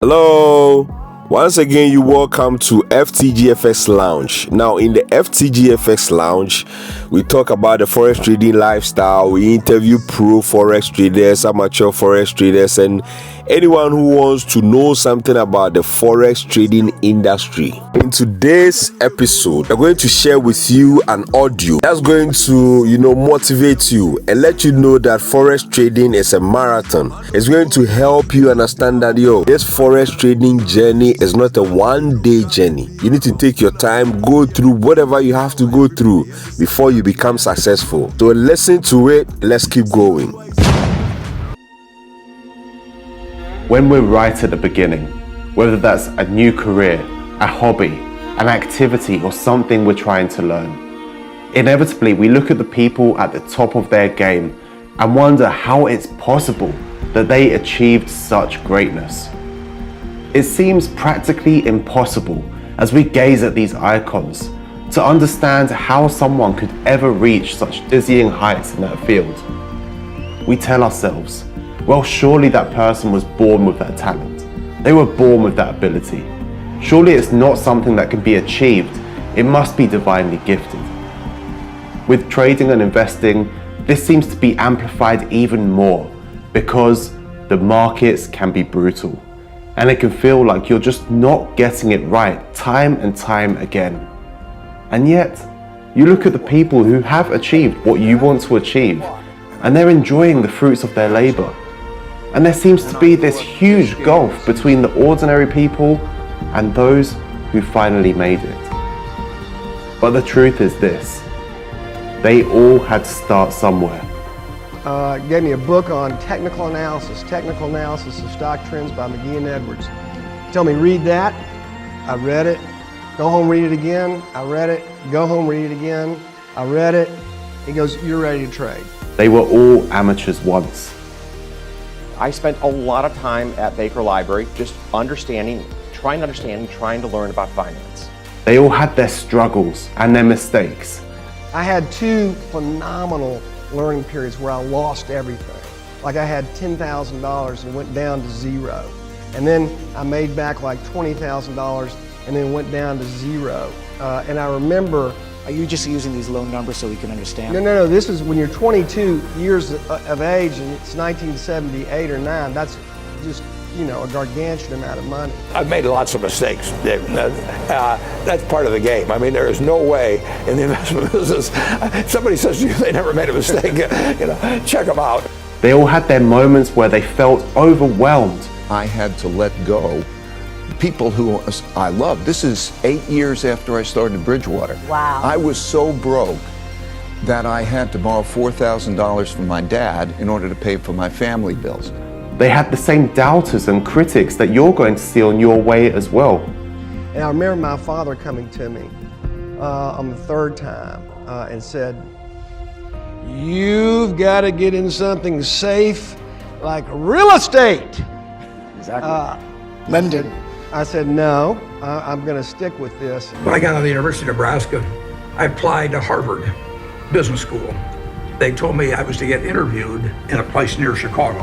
Hello, once again you welcome to FTGFx Lounge. Now in the FTGFx Lounge, we talk about the forex trading lifestyle. We interview pro forex traders, amateur forex traders, and anyone who wants to know something about the forex trading industry. In today's episode, we're going to share with you an audio that's going to, motivate you and let you know that forex trading is a marathon. It's going to help you understand that this forex trading journey is not a one-day journey. You need to take your time, go through whatever you have to go through before you become successful. So listen to it. Let's keep going. When we're right at the beginning, whether that's a new career, a hobby, an activity, or something we're trying to learn, inevitably we look at the people at the top of their game and wonder how it's possible that they achieved such greatness. It seems practically impossible as we gaze at these icons to understand how someone could ever reach such dizzying heights in that field. We tell ourselves, well, surely that person was born with that talent. They were born with that ability. Surely it's not something that can be achieved. It must be divinely gifted. With trading and investing, this seems to be amplified even more because the markets can be brutal and it can feel like you're just not getting it right time and time again. And yet, you look at the people who have achieved what you want to achieve and they're enjoying the fruits of their labor. And there seems to be this huge gulf between the ordinary people and those who finally made it. But the truth is this, they all had to start somewhere. Gave me a book on technical analysis of stock trends by McGee and Edwards. Tell me, read that. I read it. Go home, read it again. I read it. Go home, read it again. I read it. He goes, you're ready to trade. They were all amateurs once. I spent a lot of time at Baker Library just trying to learn about finance. They all had their struggles and their mistakes. I had two phenomenal learning periods where I lost everything. Like I had $10,000 and went down to zero. And then I made back like $20,000 and then went down to zero. And I remember... Are you just using these low numbers so we can understand? No. This is when you're 22 years of age and it's 1978 or 9. That's just, a gargantuan amount of money. I've made lots of mistakes, Dave. That's part of the game. I mean, there is no way in the investment business, somebody says to you they never made a mistake, check them out. They all had their moments where they felt overwhelmed. I had to let go people who I love. This is 8 years after I started Bridgewater. Wow. I was so broke that I had to borrow $4,000 from my dad in order to pay for my family bills. They had the same doubters and critics that you're going to see on your way as well. And I remember my father coming to me on the third time and said, you've got to get in something safe like real estate. Exactly. Lending. I said, no, I'm going to stick with this. When I got out of the University of Nebraska, I applied to Harvard Business School. They told me I was to get interviewed in a place near Chicago.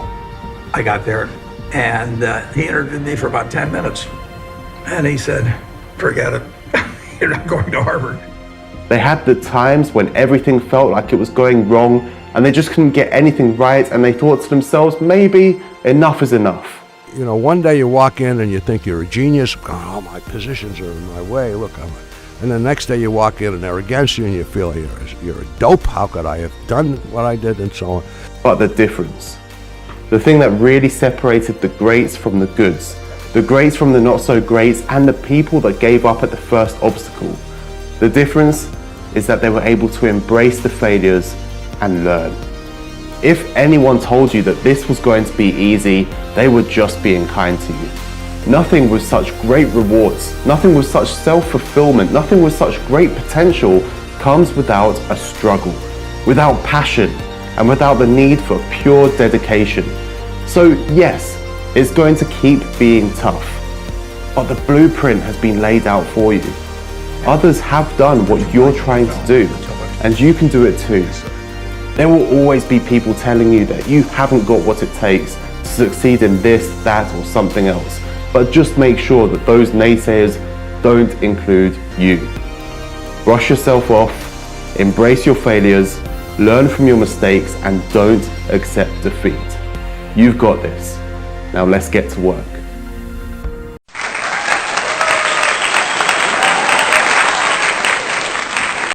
I got there and he interviewed me for about 10 minutes. And he said, forget it, you're not going to Harvard. They had the times when everything felt like it was going wrong and they just couldn't get anything right and they thought to themselves, maybe enough is enough. One day you walk in and you think you're a genius. Oh, my positions are in my way. Look, and the next day you walk in and they're against you and you feel you're a dope. How could I have done what I did and so on? But the difference, the thing that really separated the greats from the goods, the greats from the not so greats, and the people that gave up at the first obstacle, the difference is that they were able to embrace the failures and learn. If anyone told you that this was going to be easy, they were just being kind to you. Nothing with such great rewards, nothing with such self-fulfillment, nothing with such great potential comes without a struggle, without passion, and without the need for pure dedication. So yes, it's going to keep being tough, but the blueprint has been laid out for you. Others have done what you're trying to do, and you can do it too. There will always be people telling you that you haven't got what it takes to succeed in this, that, or something else. but just make sure that those naysayers don't include you. Brush yourself off, embrace your failures, learn from your mistakes, and don't accept defeat. You've got this. Now let's get to work.